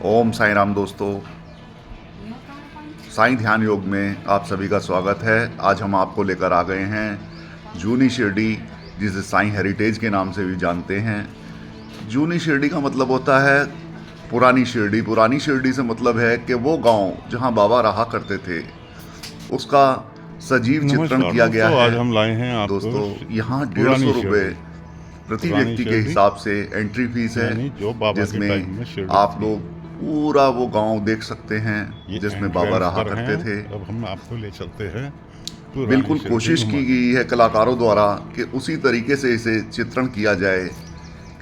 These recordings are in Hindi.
ओम साईं राम दोस्तों। साईं ध्यान योग में आप सभी का स्वागत है। आज हम आपको लेकर आ गए हैं जूनी शिरडी, जिसे साईं हेरिटेज के नाम से भी जानते हैं। जूनी शिरडी का मतलब होता है पुरानी शिरडी। पुरानी शिरडी से मतलब है कि वो गांव जहां बाबा रहा करते थे, उसका सजीव चित्रण नमस्कार किया गया दोस्तों, है। आज हम लाए हैं आपको दोस्तों, यहाँ पुरानी 150 रुपये शिरडी। प्रति पुरानी व्यक्ति के शिरडी हिसाब से एंट्री फीस है, यानी जो बाबा के जिसमें टाइम में शिरडी आप थी। लोग पूरा वो गांव देख सकते हैं ये जिसमें बाबा एंट्रेंस रहा पर करते हैं। थे। अब हम आपको ले चलते हैं पुरानी बिल्कुल शिरडी कोशिश की घुमाने। गई है कलाकारों द्वारा कि उसी तरीके से इसे चित्रण किया जाए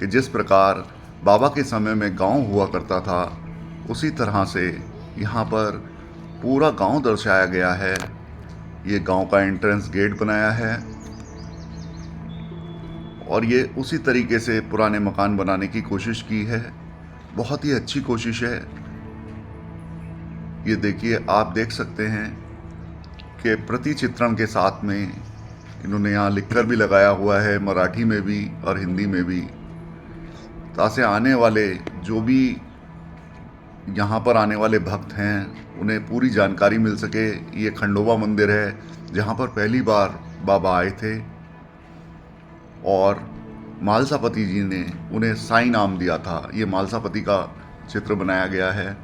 कि जिस प्रकार बाबा के समय में गांव हुआ करता था, उसी तरह से यहाँ पर पूरा गांव दर्शाया गया है। ये गांव का एंट्रेंस गेट बनाया है और ये उसी तरीके से पुराने मकान बनाने की कोशिश की है। बहुत ही अच्छी कोशिश है। ये देखिए, आप देख सकते हैं कि प्रति चित्रण के साथ में इन्होंने यहाँ लिखकर भी लगाया हुआ है, मराठी में भी और हिंदी में भी, ताकि आने वाले जो भी यहाँ पर आने वाले भक्त हैं उन्हें पूरी जानकारी मिल सके। ये खंडोबा मंदिर है जहाँ पर पहली बार बाबा आए थे और मालसापति जी ने उन्हें साईं नाम दिया था। ये मालसापति का चित्र बनाया गया है।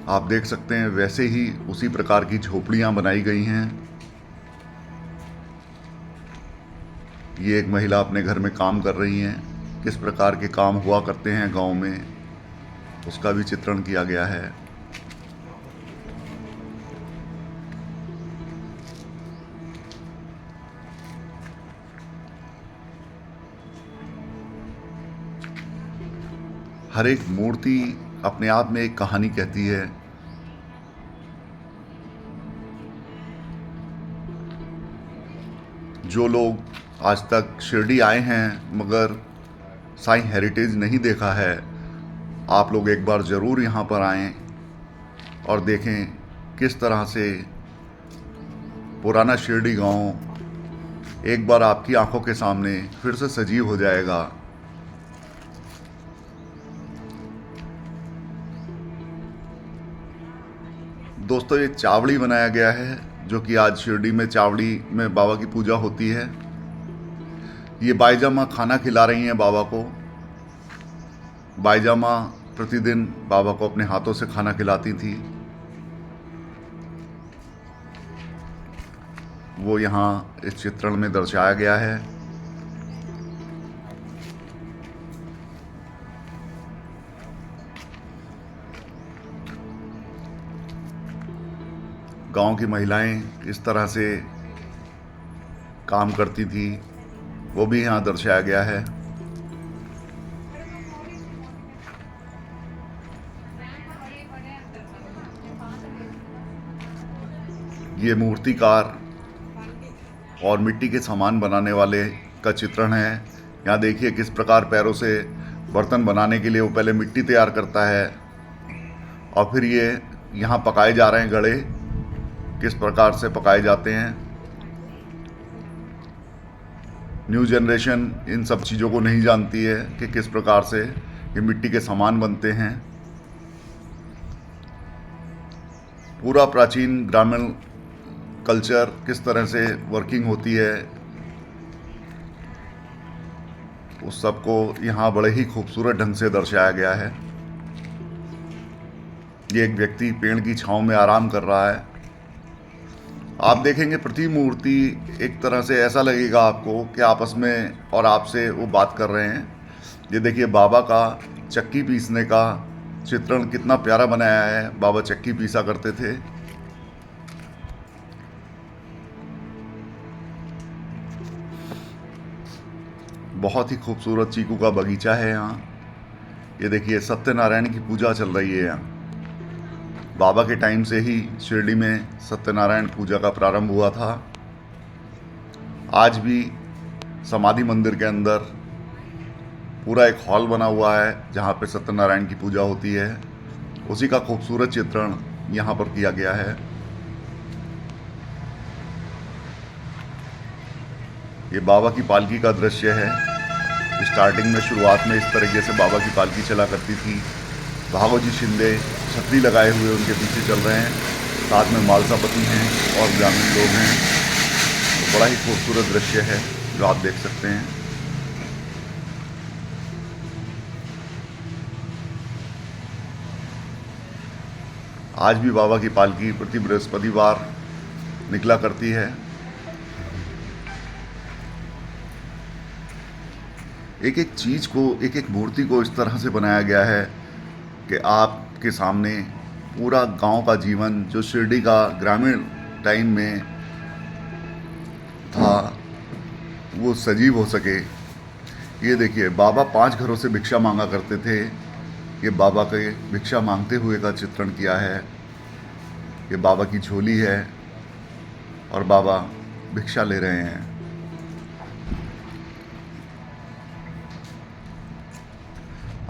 आप देख सकते हैं वैसे ही उसी प्रकार की झोपड़ियां बनाई गई हैं। ये एक महिला अपने घर में काम कर रही हैं। किस प्रकार के काम हुआ करते हैं गांव में, उसका भी चित्रण किया गया है। हर एक मूर्ति अपने आप में एक कहानी कहती है। जो लोग आज तक शिरडी आए हैं मगर साईं हेरिटेज नहीं देखा है, आप लोग एक बार ज़रूर यहाँ पर आएं और देखें किस तरह से पुराना शिरडी गांव एक बार आपकी आंखों के सामने फिर से सजीव हो जाएगा। दोस्तों, ये चावड़ी बनाया गया है, जो कि आज शिरडी में चावड़ी में बाबा की पूजा होती है। ये बाईजामा खाना खिला रही हैं बाबा को। बाईजामा प्रतिदिन बाबा को अपने हाथों से खाना खिलाती थी। वो यहाँ इस चित्रण में दर्शाया गया है। गांव की महिलाएं इस तरह से काम करती थी, वो भी यहाँ दर्शाया गया है। ये मूर्तिकार और मिट्टी के सामान बनाने वाले का चित्रण है। यहाँ देखिए किस प्रकार पैरों से बर्तन बनाने के लिए वो पहले मिट्टी तैयार करता है और फिर ये यहाँ पकाए जा रहे हैं घड़े, किस प्रकार से पकाए जाते हैं। न्यू जनरेशन इन सब चीज़ों को नहीं जानती है कि किस प्रकार से ये मिट्टी के सामान बनते हैं। पूरा प्राचीन ग्रामीण कल्चर किस तरह से वर्किंग होती है, उस सब को यहाँ बड़े ही खूबसूरत ढंग से दर्शाया गया है। ये एक व्यक्ति पेड़ की छांव में आराम कर रहा है। आप देखेंगे प्रति मूर्ति एक तरह से ऐसा लगेगा आपको कि आपस में और आपसे वो बात कर रहे हैं। ये देखिए बाबा का चक्की पीसने का चित्रण कितना प्यारा बनाया है। बाबा चक्की पीसा करते थे। बहुत ही खूबसूरत चीकू का बगीचा है यहाँ। ये देखिए सत्यनारायण की पूजा चल रही है यहाँ। बाबा के टाइम से ही शिरडी में सत्यनारायण पूजा का प्रारंभ हुआ था। आज भी समाधि मंदिर के अंदर पूरा एक हॉल बना हुआ है जहाँ पे सत्यनारायण की पूजा होती है। उसी का खूबसूरत चित्रण यहाँ पर किया गया है। ये बाबा की पालकी का दृश्य है। स्टार्टिंग में शुरुआत में इस तरीके से बाबा की पालकी चला करती थी। भागोजी शिंदे छतरी लगाए हुए उनके पीछे चल रहे हैं, साथ में मालसापति हैं और ग्रामीण लोग हैं। तो बड़ा ही खूबसूरत दृश्य है जो आप देख सकते हैं। आज भी बाबा की पालकी प्रति बृहस्पतिवार निकला करती है। एक एक चीज़ को, एक एक मूर्ति को इस तरह से बनाया गया है कि आपके सामने पूरा गांव का जीवन जो शिरडी का ग्रामीण टाइम में था वो सजीव हो सके। ये देखिए, बाबा 5 घरों से भिक्षा मांगा करते थे। ये बाबा के भिक्षा मांगते हुए का चित्रण किया है। ये बाबा की झोली है और बाबा भिक्षा ले रहे हैं।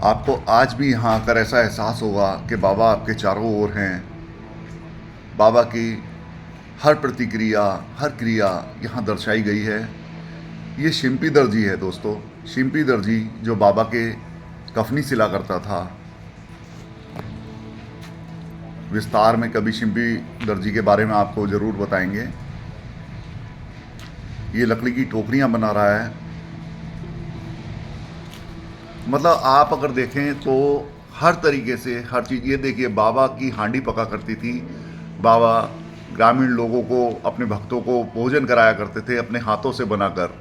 आपको आज भी यहाँ आकर ऐसा एहसास होगा कि बाबा आपके चारों ओर हैं। बाबा की हर प्रतिक्रिया, हर क्रिया यहाँ दर्शाई गई है। ये शिंपी दर्जी है दोस्तों, शिंपी दर्जी जो बाबा के कफनी सिला करता था। विस्तार में कभी शिंपी दर्जी के बारे में आपको ज़रूर बताएंगे। ये लकड़ी की टोकरियाँ बना रहा है। मतलब आप अगर देखें तो हर तरीके से हर चीज़। ये देखिए, बाबा की हांडी पका करती थी। बाबा ग्रामीण लोगों को, अपने भक्तों को भोजन कराया करते थे अपने हाथों से बनाकर।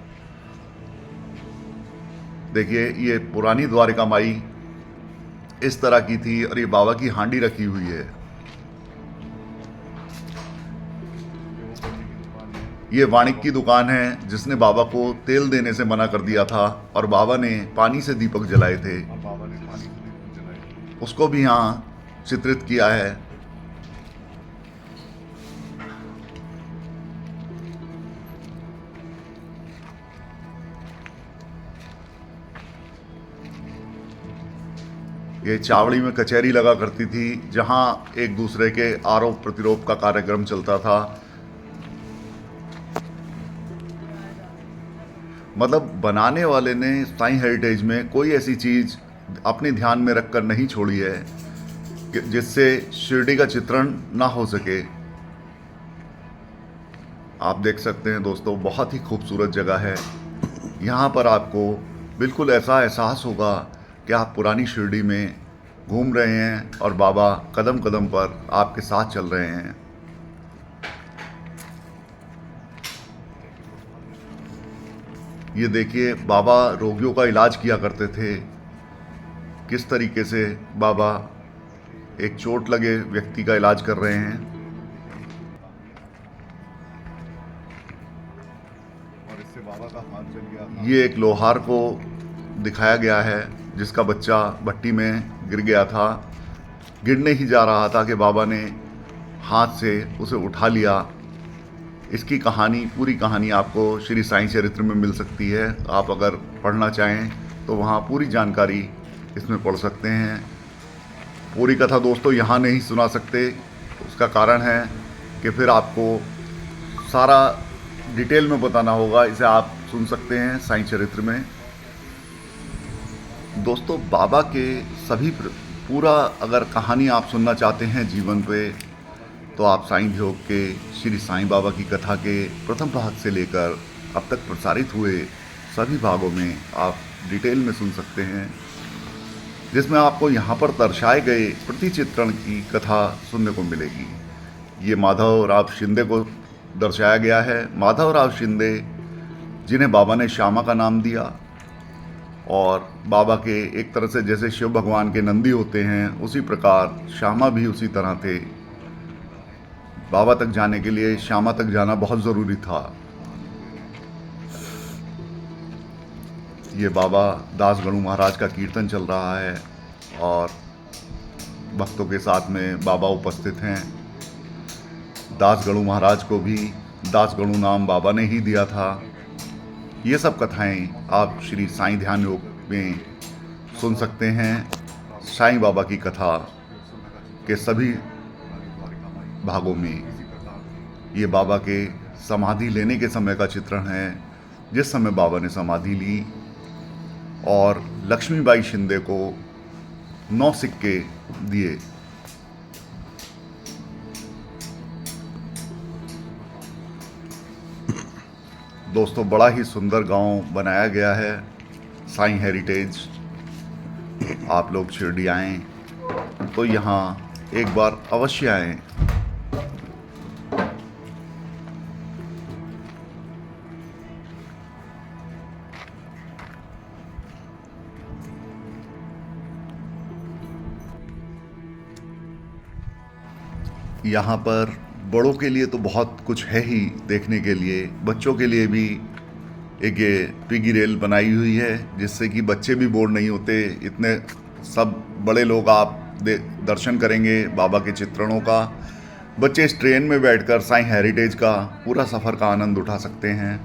देखिए, ये पुरानी द्वारिका माई इस तरह की थी और ये बाबा की हांडी रखी हुई है। ये वाणिक की दुकान है जिसने बाबा को तेल देने से मना कर दिया था और बाबा ने पानी से दीपक जलाए थे। उसको भी यहाँ चित्रित किया है। ये चावड़ी में कचहरी लगा करती थी जहाँ एक दूसरे के आरोप प्रतिरोप का कार्यक्रम चलता था। मतलब बनाने वाले ने साईं हेरिटेज में कोई ऐसी चीज़ अपने ध्यान में रखकर नहीं छोड़ी है कि जिससे शिरडी का चित्रण ना हो सके। आप देख सकते हैं दोस्तों, बहुत ही खूबसूरत जगह है। यहाँ पर आपको बिल्कुल ऐसा एहसास होगा कि आप पुरानी शिरडी में घूम रहे हैं और बाबा कदम कदम पर आपके साथ चल रहे हैं। ये देखिए, बाबा रोगियों का इलाज किया करते थे। किस तरीके से बाबा एक चोट लगे व्यक्ति का इलाज कर रहे हैं। और इससे बाबा का हाथ चल गया। ये एक लोहार को दिखाया गया है जिसका बच्चा भट्टी में गिर गया था। गिरने ही जा रहा था कि बाबा ने हाथ से उसे उठा लिया। इसकी कहानी, पूरी कहानी आपको श्री साईं चरित्र में मिल सकती है। आप अगर पढ़ना चाहें तो वहाँ पूरी जानकारी इसमें पढ़ सकते हैं। पूरी कथा दोस्तों यहाँ नहीं सुना सकते, उसका कारण है कि फिर आपको सारा डिटेल में बताना होगा। इसे आप सुन सकते हैं साईं चरित्र में। दोस्तों, बाबा के सभी पूरा अगर कहानी आप सुनना चाहते हैं जीवन पे, तो आप साईं ध्योग के श्री साईं बाबा की कथा के प्रथम भाग से लेकर अब तक प्रसारित हुए सभी भागों में आप डिटेल में सुन सकते हैं, जिसमें आपको यहाँ पर दर्शाए गए प्रति चित्रण की कथा सुनने को मिलेगी। ये माधव राव शिंदे को दर्शाया गया है। माधव राव शिंदे, जिन्हें बाबा ने श्यामा का नाम दिया, और बाबा के एक तरह से जैसे शिव भगवान के नंदी होते हैं उसी प्रकार श्यामा भी उसी तरह थे। बाबा तक जाने के लिए श्यामा तक जाना बहुत ज़रूरी था। ये बाबा दास गणु महाराज का कीर्तन चल रहा है और भक्तों के साथ में बाबा उपस्थित हैं। दास गणु महाराज को भी दास गणु नाम बाबा ने ही दिया था। ये सब कथाएं आप श्री साईं ध्यान योग में सुन सकते हैं। साईं बाबा की कथा के सभी भागों में ये बाबा के समाधि लेने के समय का चित्रण है। जिस समय बाबा ने समाधि ली, और लक्ष्मीबाई शिंदे को 9 सिक्के दिए। दोस्तों, बड़ा ही सुंदर गांव बनाया गया है, साईं हेरिटेज। आप लोग शिरडी आएँ तो यहाँ एक बार अवश्य आएँ। यहाँ पर बड़ों के लिए तो बहुत कुछ है ही देखने के लिए, बच्चों के लिए भी एक ये पिगी रेल बनाई हुई है जिससे कि बच्चे भी बोर नहीं होते। इतने सब बड़े लोग आप दर्शन करेंगे बाबा के चित्रणों का। बच्चे इस ट्रेन में बैठकर साईं हेरिटेज का पूरा सफ़र का आनंद उठा सकते हैं।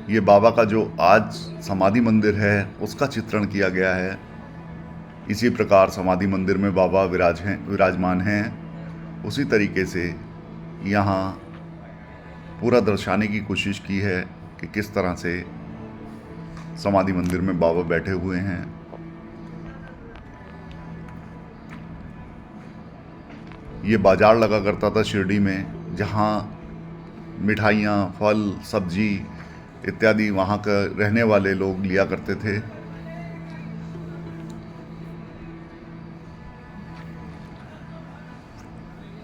ये बाबा का जो आज समाधि मंदिर है उसका चित्रण किया गया है। इसी प्रकार समाधि मंदिर में बाबा विराजमान हैं। उसी तरीके से यहाँ पूरा दर्शाने की कोशिश की है कि किस तरह से समाधि मंदिर में बाबा बैठे हुए हैं। ये बाजार लगा करता था शिरडी में, जहाँ मिठाइयाँ, फल, सब्जी इत्यादि वहाँ का रहने वाले लोग लिया करते थे।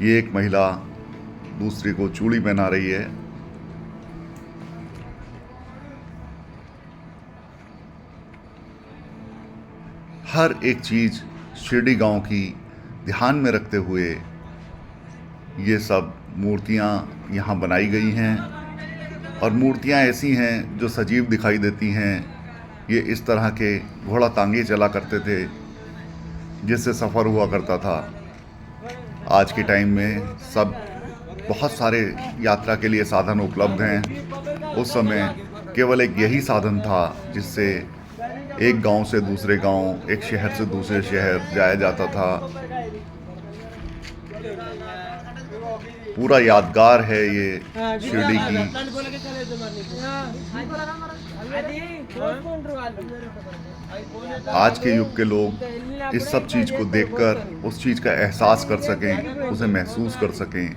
ये एक महिला दूसरी को चूड़ी पहना रही है। हर एक चीज़ शिरडी गांव की ध्यान में रखते हुए ये सब मूर्तियाँ यहाँ बनाई गई हैं। और मूर्तियाँ ऐसी हैं जो सजीव दिखाई देती हैं। ये इस तरह के घोड़ा तांगे चला करते थे जिससे सफ़र हुआ करता था। आज के टाइम में सब बहुत सारे यात्रा के लिए साधन उपलब्ध हैं। उस समय केवल एक यही साधन था जिससे एक गांव से दूसरे गांव, एक शहर से दूसरे शहर जाया जाता था। पूरा यादगार है ये शिरडी की। आज के युग के लोग इस सब चीज़ को देखकर उस चीज़ का एहसास कर सकें, उसे महसूस कर सकें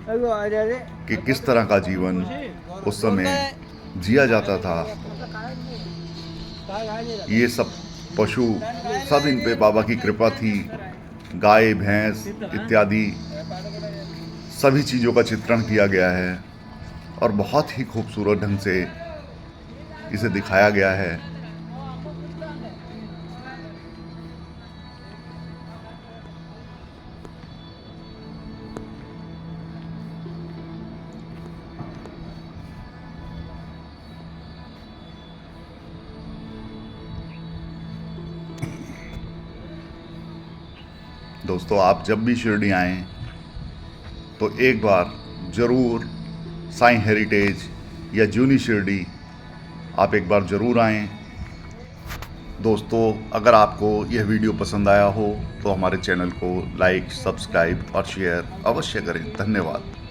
कि किस तरह का जीवन उस समय जिया जाता था। ये सब पशु सब इन पे बाबा की कृपा थी। गाय, भैंस इत्यादि सभी चीज़ों का चित्रण किया गया है और बहुत ही खूबसूरत ढंग से इसे दिखाया गया है। दोस्तों, आप जब भी शिरडी आएँ तो एक बार ज़रूर साईं हेरिटेज या जूनी शिरडी आप एक बार ज़रूर आएँ। दोस्तों, अगर आपको यह वीडियो पसंद आया हो तो हमारे चैनल को लाइक, सब्सक्राइब और शेयर अवश्य करें। धन्यवाद।